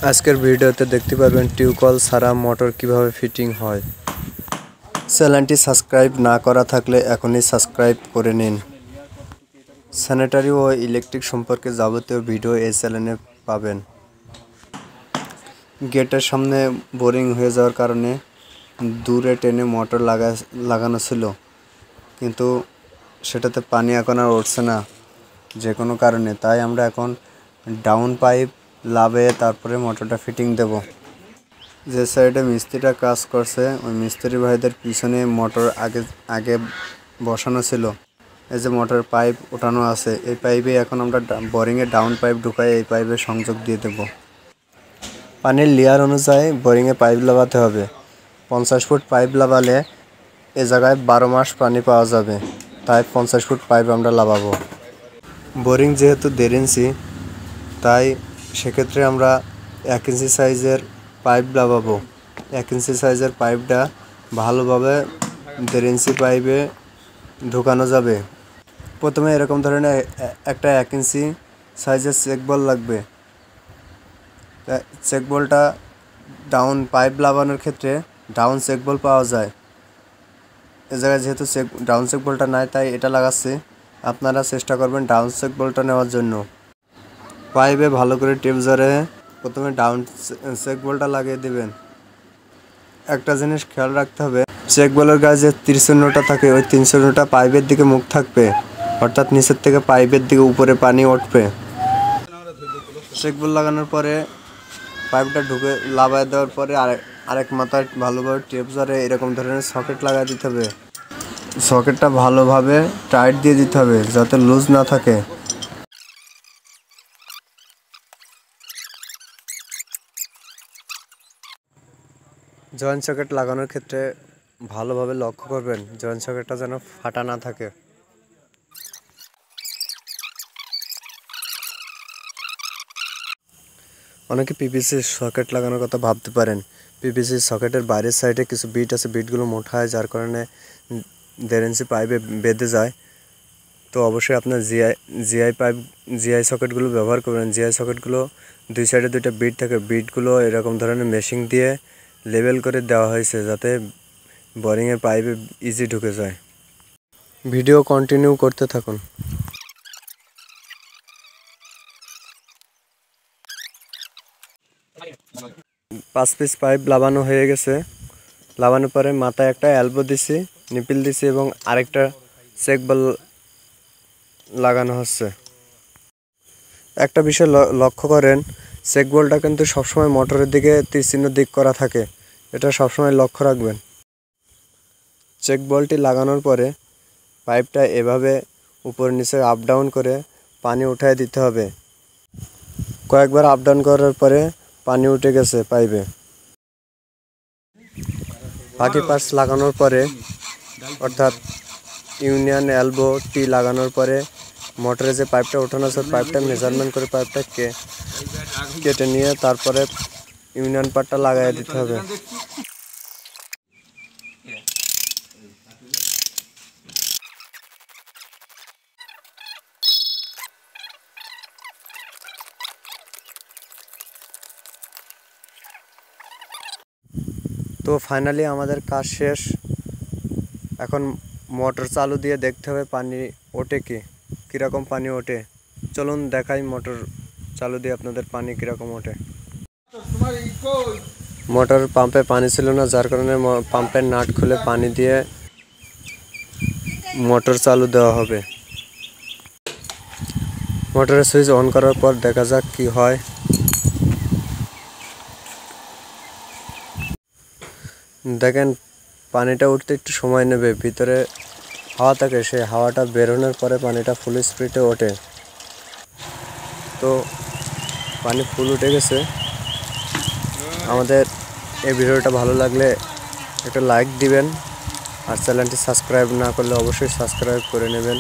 আজকের ভিডিওতে দেখতে পারবেন টিউবওয়েল ছাড়া মোটর কিভাবে ফিটিং হয়। চ্যানেলটি সাবস্ক্রাইব না করা থাকলে এখনই সাবস্ক্রাইব করে নিন। স্যানিটারি ও ইলেকট্রিক সম্পর্কে যাবতীয় ভিডিও এই চ্যানেলে পাবেন। গেটের সামনে বোরিং হয়ে যাওয়ার কারণে দূরে টেনে মোটর লাগানো ছিল, কিন্তু সেটাতে পানি এখন আর উঠছে না যে কোনো কারণে। তাই আমরা এখন ডাউন পাইপ লাভিয়ে তারপরে মোটরটা ফিটিং দেব। যে সাইডে মিস্ত্রিটা কাজ করছে ওই মিস্ত্রি ভাইদের পিছনে মোটর আগে বসানো ছিল। এই যে মোটর পাইপ ওঠানো আছে, এই পাইপে এখন আমরা বোরিংয়ে ডাউন পাইপ ঢুকাই এই পাইপে সংযোগ দিয়ে দেব। পানির লেয়ার অনুযায়ী বোরিংয়ে পাইপ লাগাতে হবে। 50 ফুট পাইপ লাগালে এ জায়গায় 12 মাস পানি পাওয়া যাবে, তাই 50 ফুট পাইপ আমরা লাগাবো। বোরিং যেহেতু 1.5 ইঞ্চি, তাই সেক্ষেত্রে আমরা 1 ইঞ্চি সাইজের পাইপ লাগাবো। 1 ইঞ্চি সাইজের পাইপটা ভালোভাবে 1.5 ইঞ্চি পাইপে ঢুকানো যাবে। প্রথমে এরকম ধরনের একটা 1 ইঞ্চি সাইজের চেক বল লাগবে। চেক বলটা ডাউন পাইপ লাগানোর ক্ষেত্রে ডাউন চেক বল পাওয়া যায়। এ জায়গায় যেহেতু ডাউন চেক বলটা নাই, তাই এটা লাগাচ্ছি। আপনারা চেষ্টা করবেন ডাউন চেক বলটা নেওয়ার জন্য। পাইপে ভালো করে টেপ জড়ে প্রথমে ডাউন চেক বলটা লাগিয়ে দিবেন। একটা জিনিস খেয়াল রাখতে হবে, চেক বলের গায়ে যে 30 চিহ্নটা থাকে ওই 3 চিহ্নটা পাইপের দিকে মুখ থাকবে, অর্থাৎ নিচের থেকে পাইপের দিকে উপরে পানি উঠবে। চেক বল লাগানোর পরে পাইপটা ঢুকে লাগাই দেওয়ার পরে আরেক মাথায় ভালোভাবে টেপ জড়ে এরকম ধরনের সকেট লাগাই দিতে হবে। সকেটটা ভালোভাবে টাইট দিয়ে দিতে হবে যাতে লুজ না থাকে। জয়েন্ট সকেট লাগানোর ক্ষেত্রে ভালোভাবে লক্ষ্য করবেন জয়েন্ট সকেটটা যেন ফাটা না থাকে। অনেকে পিভিসি সকেট লাগানোর কথা ভাবতে পারেন। পিভিসি সকেটের বাইরের সাইডে কিছু বিট আছে, বিটগুলো মোটা হয় যার কারণে 1.5 ইঞ্চি পাইপে বেঁধে যায়। তো অবশ্যই আপনার জিআই সকেটগুলো ব্যবহার করবেন। জিআই সকেটগুলো 2 সাইডে 2টা বিট থাকে, বিটগুলো এরকম ধরনের মেশিং দিয়ে লেবেল করে দেওয়া হয়েছে যাতে বোরিংয়ের পাইপে ইজি ঢুকে যায়। ভিডিও কন্টিনিউ করতে থাকুন। 5 পিস পাইপ লাগানো হয়ে গেছে। লাগানোর পরে মাথায় একটা এলবো দিছি, নিপিল দিছি এবং আরেকটা চেক বল লাগানো হচ্ছে। একটা বিষয় লক্ষ্য করেন, চেক বলটা কিন্তু সবসময় মোটরের দিকে তীর চিহ্ন দিক করা থাকে, এটা সবসময় লক্ষ্য রাখবেন। চেক বলটি লাগানোর পরে পাইপটা এভাবে উপর নিচে আপ ডাউন করে পানি উঠায় দিতে হবে। কয়েকবার আপ ডাউন করার পরে পানি উঠে গেছে পাইপে। বাকি পার্টস লাগানোর পরে অর্থাৎ ইউনিয়ন এলবো টি লাগানোর পরে মোটরে যে পাইপটা ওঠানো আছে পাইপটা মেজারমেন্ট করে পাইপটা কেটে নিয়ে তারপরে ইউনিয়ন পার্টটা লাগাই দিতে হবে। তো ফাইনালি আমাদের কাজ শেষ। এখন মোটর চালু দিয়ে দেখতে হবে পানি ওঠে কীরকম পানি ওঠে। চলুন দেখাই মোটর চালু দিয়ে আপনাদের পানি কীরকম ওঠে। মোটর পাম্পে পানি ছিল না, যার কারণে পাম্পের নাট খুলে পানি দিয়ে মোটর চালু দেওয়া হবে। মোটরের সুইচ অন করার পর দেখা যাক কি হয়। দেখেন পানিটা উঠতে একটু সময় নেবে, ভিতরে হাওয়া থাকে, সেই হাওয়াটা বেরোনোর পরে পানিটা ফুল স্পিডে ওঠে। তো পানি ফুল উঠে গেছে। আমাদের এই ভিডিওটা ভালো লাগলে একটা লাইক দিবেন, আর চ্যানেলটি সাবস্ক্রাইব না করলে অবশ্যই সাবস্ক্রাইব করে নেবেন।